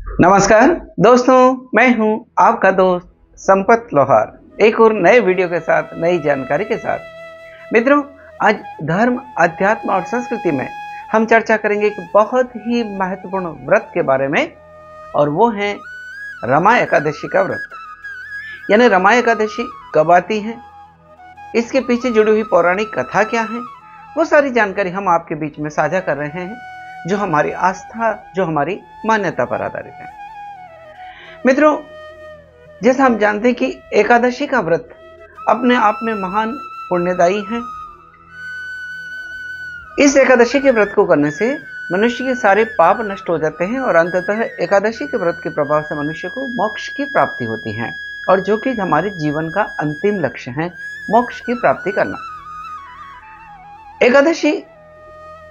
नमस्कार दोस्तों, मैं हूं आपका दोस्त संपत लोहार एक और नए वीडियो के साथ नई जानकारी के साथ। मित्रों, आज धर्म, अध्यात्म और संस्कृति में हम चर्चा करेंगे एक बहुत ही महत्वपूर्ण व्रत के बारे में, और वो है रमा एकादशी का व्रत। यानी रमा एकादशी कब आती है, इसके पीछे जुड़ी हुई पौराणिक कथा क्या है, वो सारी जानकारी हम आपके बीच में साझा कर रहे हैं, जो हमारी आस्था, जो हमारी मान्यता पर आधारित है। मित्रों, जैसा हम जानते हैं कि एकादशी का व्रत अपने आप में महान पुण्यदायी है। इस एकादशी के व्रत को करने से मनुष्य के सारे पाप नष्ट हो जाते हैं और अंततः एकादशी के व्रत के प्रभाव से मनुष्य को मोक्ष की प्राप्ति होती है, और जो कि हमारे जीवन का अंतिम लक्ष्य है, मोक्ष की प्राप्ति करना। एकादशी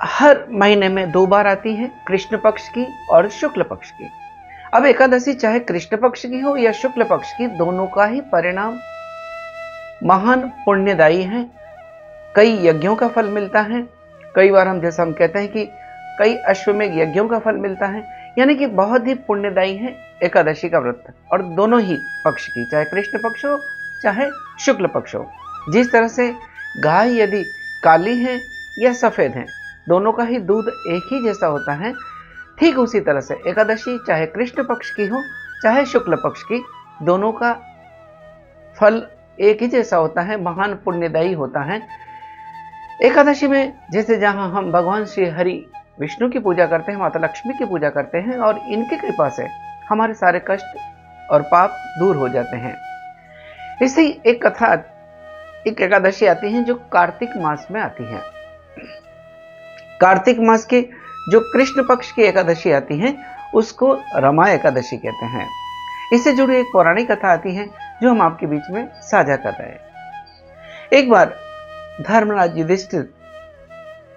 हर महीने में 2 बार आती है, कृष्ण पक्ष की और शुक्ल पक्ष की। अब एकादशी चाहे कृष्ण पक्ष की हो या शुक्ल पक्ष की, दोनों का ही परिणाम महान पुण्यदायी है। कई यज्ञों का फल मिलता है। कई बार हम कहते हैं कि कई अश्वमेध यज्ञों का फल मिलता है। यानी कि बहुत ही पुण्यदायी है एकादशी का व्रत, और दोनों ही पक्ष की, चाहे कृष्ण पक्ष हो चाहे शुक्ल पक्ष हो। जिस तरह से गाय यदि काली है या सफेद है, दोनों का ही दूध एक ही जैसा होता है, ठीक उसी तरह से एकादशी चाहे कृष्ण पक्ष की हो चाहे शुक्ल पक्ष की, दोनों का फल एक ही जैसा होता है, महान पुण्यदायी होता है। एकादशी में जैसे जहां हम भगवान श्री हरि विष्णु की पूजा करते हैं, माता लक्ष्मी की पूजा करते हैं, और इनकी कृपा से हमारे सारे कष्ट और पाप दूर हो जाते हैं। इससे एक कथा, एक एकादशी आती है जो कार्तिक मास में आती है। कार्तिक मास के जो कृष्ण पक्ष की एकादशी आती है, उसको रमा एकादशी कहते हैं। इससे जुड़ी एक पौराणिक कथा आती है जो हम आपके बीच में साझा कर रहे हैं। एक बार धर्मराज युधिष्ठिर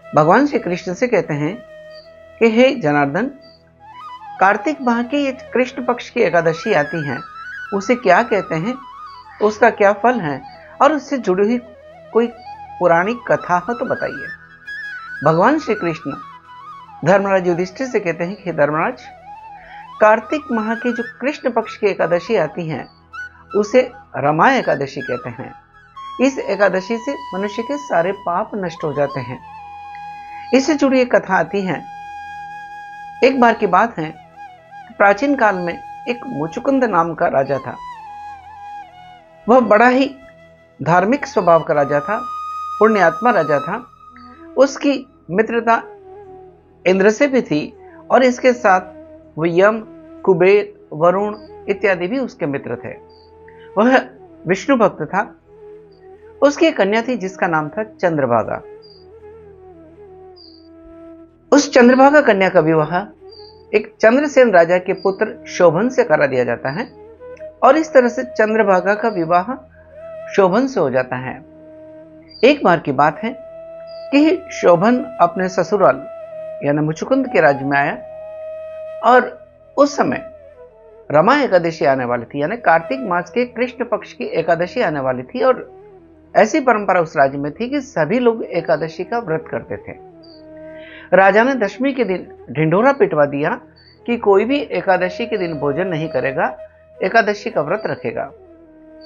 भगवान श्री कृष्ण से कहते हैं कि हे जनार्दन, कार्तिक माह की ये कृष्ण पक्ष की एकादशी आती है, उसे क्या कहते हैं, उसका क्या फल है, और उससे जुड़ी हुई कोई पुरानी कथा हो तो बताइए। भगवान श्री कृष्ण धर्मराज युधिष्ठिर से कहते हैं कि धर्मराज, कार्तिक माह की जो कृष्ण पक्ष की एकादशी आती है, उसे रमा एकादशी कहते हैं। इस एकादशी से मनुष्य के सारे पाप नष्ट हो जाते हैं। इससे जुड़ी एक कथा आती है। एक बार की बात है, प्राचीन काल में एक मुचुकुंद नाम का राजा था। वह बड़ा ही धार्मिक स्वभाव का राजा था, पुण्यात्मा राजा था। उसकी मित्रता इंद्र से भी थी, और इसके साथ वो यम, कुबेर, वरुण इत्यादि भी उसके मित्र थे। वह विष्णु भक्त था। उसकी एक कन्या थी जिसका नाम था चंद्रभागा। उस चंद्रभागा कन्या का विवाह एक चंद्रसेन राजा के पुत्र शोभन से करा दिया जाता है, और इस तरह से चंद्रभागा का विवाह शोभन से हो जाता है। एक बार की बात है कि शोभन अपने ससुराल यानी मुचुकुंद के राज्य में आया, और उस समय रमा एकादशी आने वाली थी, यानी कार्तिक मास के कृष्ण पक्ष की एकादशी आने वाली थी। और ऐसी परंपरा उस राज्य में थी कि सभी लोग एकादशी का व्रत करते थे। राजा ने दशमी के दिन ढिंढोरा पिटवा दिया कि कोई भी एकादशी के दिन भोजन नहीं करेगा, एकादशी का व्रत रखेगा।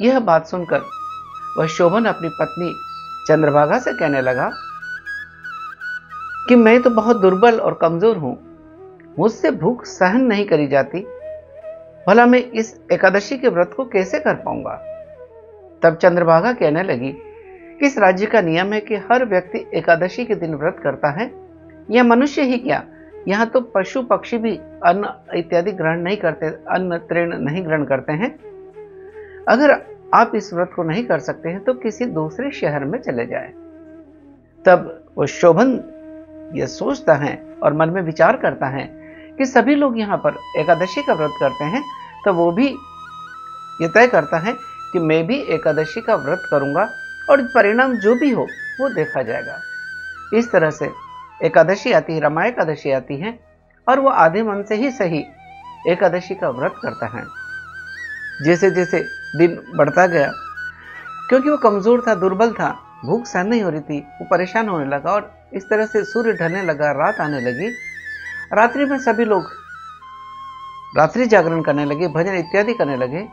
यह बात सुनकर वह शोभन अपनी पत्नी चंद्रभागा से कहने लगा कि मैं तो बहुत दुर्बल और कमजोर हूं, मुझसे भूख सहन नहीं करी जाती, भला मैं इस एकादशी के व्रत को कैसे कर पाऊंगा। तब चंद्रभागा कहने लगी कि इस राज्य का नियम है कि हर व्यक्ति एकादशी के दिन व्रत करता है। यह मनुष्य ही क्या, यहां तो पशु पक्षी भी अन्न इत्यादि ग्रहण नहीं करते, अन्न तृण नहीं ग्रहण करते हैं। अगर आप इस व्रत को नहीं कर सकते हैं तो किसी दूसरे शहर में चले जाएं। तब वो शोभन यह सोचता है और मन में विचार करता है कि सभी लोग यहाँ पर एकादशी का व्रत करते हैं, तो वो भी ये तय करता है कि मैं भी एकादशी का व्रत करूंगा, और परिणाम जो भी हो वो देखा जाएगा। इस तरह से एकादशी आती है, रमा एकादशी आती है, और वो आधे मन से ही सही एकादशी का व्रत करता है। जैसे जैसे दिन बढ़ता गया, क्योंकि वो कमजोर था, दुर्बल था, भूख सहन नहीं हो रही थी, वो परेशान होने लगा, और इस तरह से सूर्य ढलने लगा, रात आने लगी। रात्रि में सभी लोग रात्रि जागरण करने लगे, भजन इत्यादि करने लगे।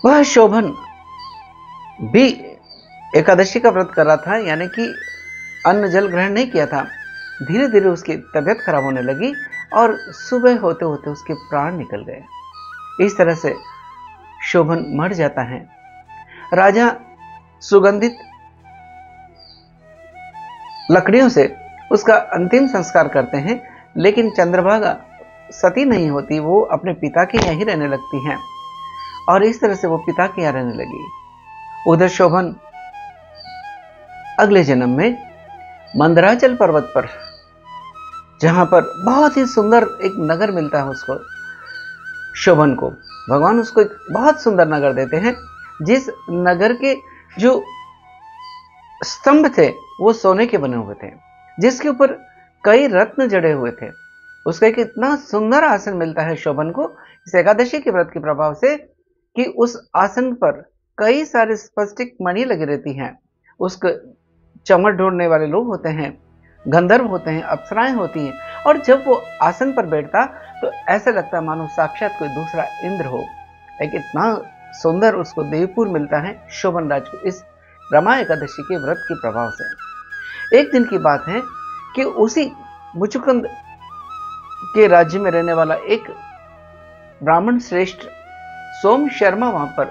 वह शोभन भी एकादशी का व्रत कर रहा था, यानी कि अन्न जल ग्रहण नहीं किया था। धीरे धीरे उसकी तबीयत खराब होने लगी और सुबह होते होते उसके प्राण निकल गए। इस तरह से शोभन मर जाता है। राजा सुगंधित लकड़ियों से उसका अंतिम संस्कार करते हैं, लेकिन चंद्रभागा सती नहीं होती, वो अपने पिता के यहाँ ही रहने लगती हैं और इस तरह से वो पिता के यहाँ रहने लगी। उधर शोभन अगले जन्म में मंदराचल पर्वत पर, जहां पर बहुत ही सुंदर एक नगर मिलता है उसको, शोभन को भगवान उसको एक बहुत सुंदर नगर देते हैं, जिस नगर के जो स्तंभ थे वो सोने के बने हुए थे, जिसके ऊपर कई रत्न जड़े हुए थे। उसका एक इतना सुंदर आसन मिलता है शोभन को इस एकादशी के व्रत के प्रभाव से कि उस आसन पर कई सारे स्फटिक मणि लगी रहती हैं। उसको चमड़ ढूंढने वाले लोग होते हैं, गंधर्व होते हैं, अप्सराएं होती हैं, और जब वो आसन पर बैठता तो ऐसा लगता है मानो साक्षात कोई दूसरा इंद्र हो। एक इतना सुंदर उसको देवपुर मिलता है शोभन राज को इस रमा एकादशी के व्रत के प्रभाव से। एक दिन की बात है कि उसी मुचुकुंद के राज्य में रहने वाला एक ब्राह्मण श्रेष्ठ सोम शर्मा वहां पर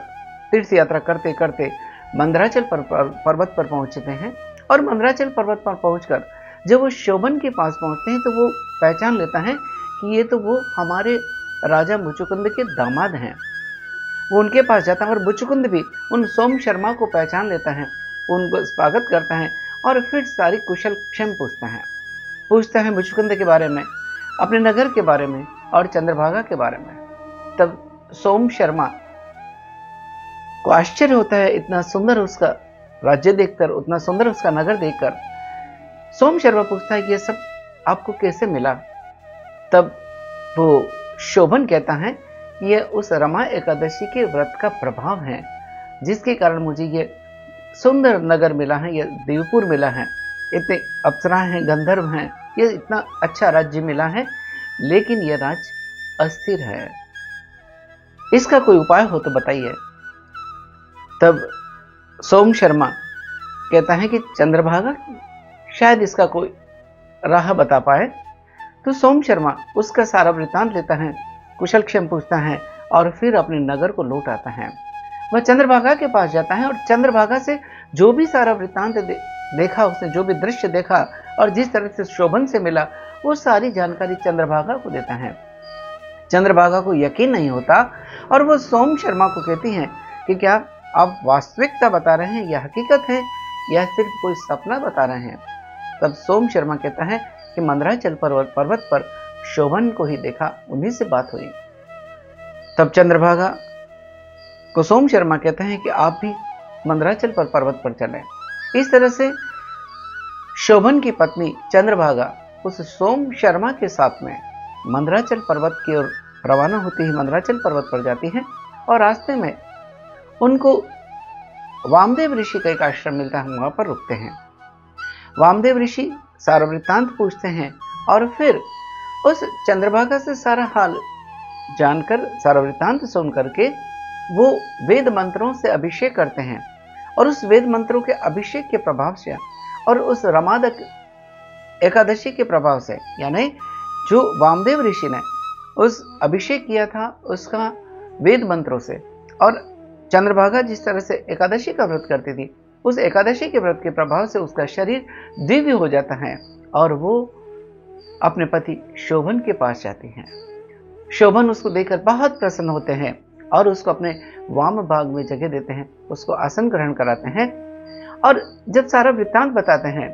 तीर्थ यात्रा करते करते मंदराचल पर्वत पर पहुंचते हैं, और मंदराचल पर्वत पर पहुंचकर जब वो शोभन के पास पहुंचते हैं तो वो पहचान लेता है कि ये तो वो हमारे राजा मुचुकुंद के दामाद हैं। वो उनके पास जाता है और मुचुकुंद भी उन सोम शर्मा को पहचान लेता है, उनको स्वागत करता है और फिर सारी कुशल क्षेम पूछता है मुचुकुंद के बारे में, अपने नगर के बारे में और चंद्रभागा के बारे में। तब सोम शर्मा को आश्चर्य होता है इतना सुंदर उसका राज्य देखकर, उतना सुंदर उसका नगर देखकर। सोम शर्मा पूछता है कि यह सब आपको कैसे मिला? तब वो शोभन कहता है कि यह उस रमा एकादशी के व्रत का प्रभाव है, जिसके कारण मुझे यह सुंदर नगर मिला है, यह देवपुर मिला है, इतने अप्सराएं हैं, गंधर्व हैं, यह इतना अच्छा राज्य मिला है, लेकिन यह राज्य अस्थिर है, इसका कोई उपाय हो तो बताइए। तब सोम शर्मा कहता है कि चंद्रभागा शायद इसका कोई राह बता पाए। तो सोम शर्मा उसका सारा वृत्तांत लेता है, कुशल क्षेम पूछता है और फिर अपने नगर को लौट आता है। वह चंद्रभागा के पास जाता है और चंद्रभागा से जो भी सारा वृत्तांत देखा, उसने जो भी दृश्य देखा और जिस तरह से शोभन से मिला, वो सारी जानकारी चंद्रभागा को देता है। चंद्रभागा को यकीन नहीं होता और वो सोम शर्मा को कहती हैं कि क्या आप वास्तविकता बता रहे हैं, यह हकीकत है या सिर्फ कोई सपना बता रहे हैं? तब सोम शर्मा कहता है कि मंदराचल पर्वत पर शोभन को ही देखा, उन्हीं से बात हुई। तब चंद्रभागा को सोम शर्मा कहते हैं कि आप भी मंदराचल पर्वत पर चलें। इस तरह से शोभन की पत्नी चंद्रभागा उस सोम शर्मा के साथ में मंदराचल पर्वत की ओर रवाना होती है, मंदराचल पर्वत पर जाती है और रास्ते में उनको वामदेव ऋषि का एक आश्रम मिलता है, वहां पर रुकते हैं। वामदेव ऋषि सारा वृत्तांत पूछते हैं और फिर उस चंद्रभागा से सारा हाल जानकर, सारा वृत्तांत सुन करके वो वेद मंत्रों से अभिषेक करते हैं और उस वेद मंत्रों के अभिषेक के प्रभाव से और उस रमादक एकादशी के प्रभाव से, यानी जो वामदेव ऋषि ने उस अभिषेक किया था उसका वेद मंत्रों से, और चंद्रभागा जिस तरह से एकादशी का व्रत करती थी, उस एकादशी के व्रत के प्रभाव से उसका शरीर दिव्य हो जाता है और वो अपने पति शोभन के पास जाती हैं। शोभन उसको देखकर बहुत प्रसन्न होते हैं और उसको अपने वाम भाग में जगह देते हैं, उसको आसन ग्रहण कराते हैं और जब सारा वृत्तांत बताते हैं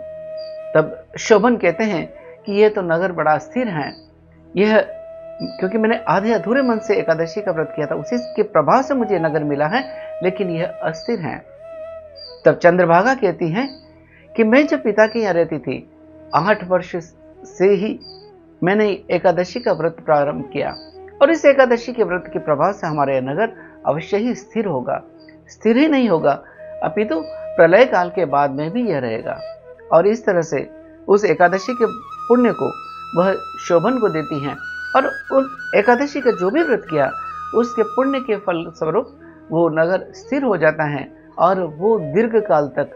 तब शोभन कहते हैं कि यह तो नगर बड़ा स्थिर है, यह क्योंकि मैंने आधे अधूरे मन से एकादशी का व्रत किया था, उसी के प्रभाव से मुझे नगर मिला है, लेकिन यह अस्थिर है। तब चंद्रभागा कहती हैं कि मैं जब पिता के यहाँ रहती थी 8 वर्ष से ही मैंने एकादशी का व्रत प्रारंभ किया और इस एकादशी के व्रत के प्रभाव से हमारा यह नगर अवश्य ही स्थिर होगा। स्थिर ही नहीं होगा अपितु प्रलय काल के बाद में भी यह रहेगा। और इस तरह से उस एकादशी के पुण्य को वह शोभन को देती हैं और उस एकादशी का जो भी व्रत किया उसके पुण्य के फल स्वरूप वो नगर स्थिर हो जाता है और वो दीर्घ काल तक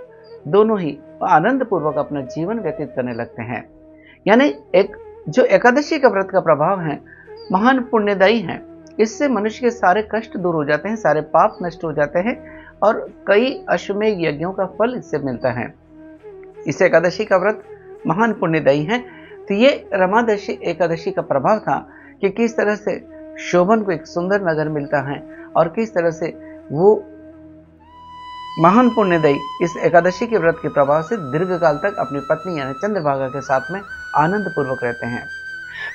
दोनों ही आनंद पूर्वक अपना जीवन व्यतीत करने लगते हैं। यानी एक जो एकादशी का व्रत का प्रभाव है महान पुण्यदायी है। इससे मनुष्य के सारे कष्ट दूर हो जाते हैं, सारे पाप नष्ट हो जाते हैं और कई अश्वमेध यज्ञों का फल इससे मिलता है। इस एकादशी का व्रत महान पुण्यदायी है। तो ये रमादशी एकादशी का प्रभाव था कि किस तरह से शोभन को एक सुंदर नगर मिलता है और किस तरह से वो महान पुण्यदायी इस एकादशी के व्रत के प्रभाव से दीर्घकाल तक अपनी पत्नी यानी चंद्रभागा के साथ में आनंद पूर्वक रहते हैं।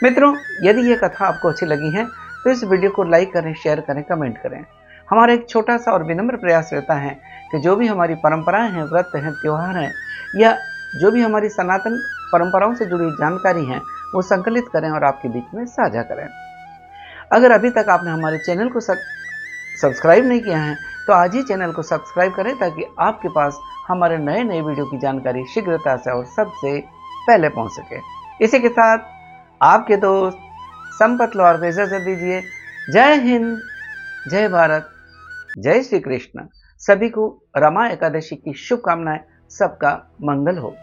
मित्रों, यदि ये कथा आपको अच्छी लगी है तो इस वीडियो को लाइक करें, शेयर करें, कमेंट करें। हमारा एक छोटा सा और विनम्र प्रयास रहता है कि जो भी हमारी परंपराएं हैं, व्रत हैं, त्योहार हैं या जो भी हमारी सनातन परंपराओं से जुड़ी जानकारी है वो संकलित करें और आपके बीच में साझा करें। अगर अभी तक आपने हमारे चैनल को सब्सक्राइब नहीं किया है तो आज ही चैनल को सब्सक्राइब करें ताकि आपके पास हमारे नए नए वीडियो की जानकारी शीघ्रता से और सबसे पहले पहुंच सके। इसी के साथ आपके दोस्त संपत लोहार को इजाजत दीजिए। जय हिंद, जय भारत, जय श्री कृष्ण। सभी को रमा एकादशी की शुभकामनाएं। सबका मंगल हो।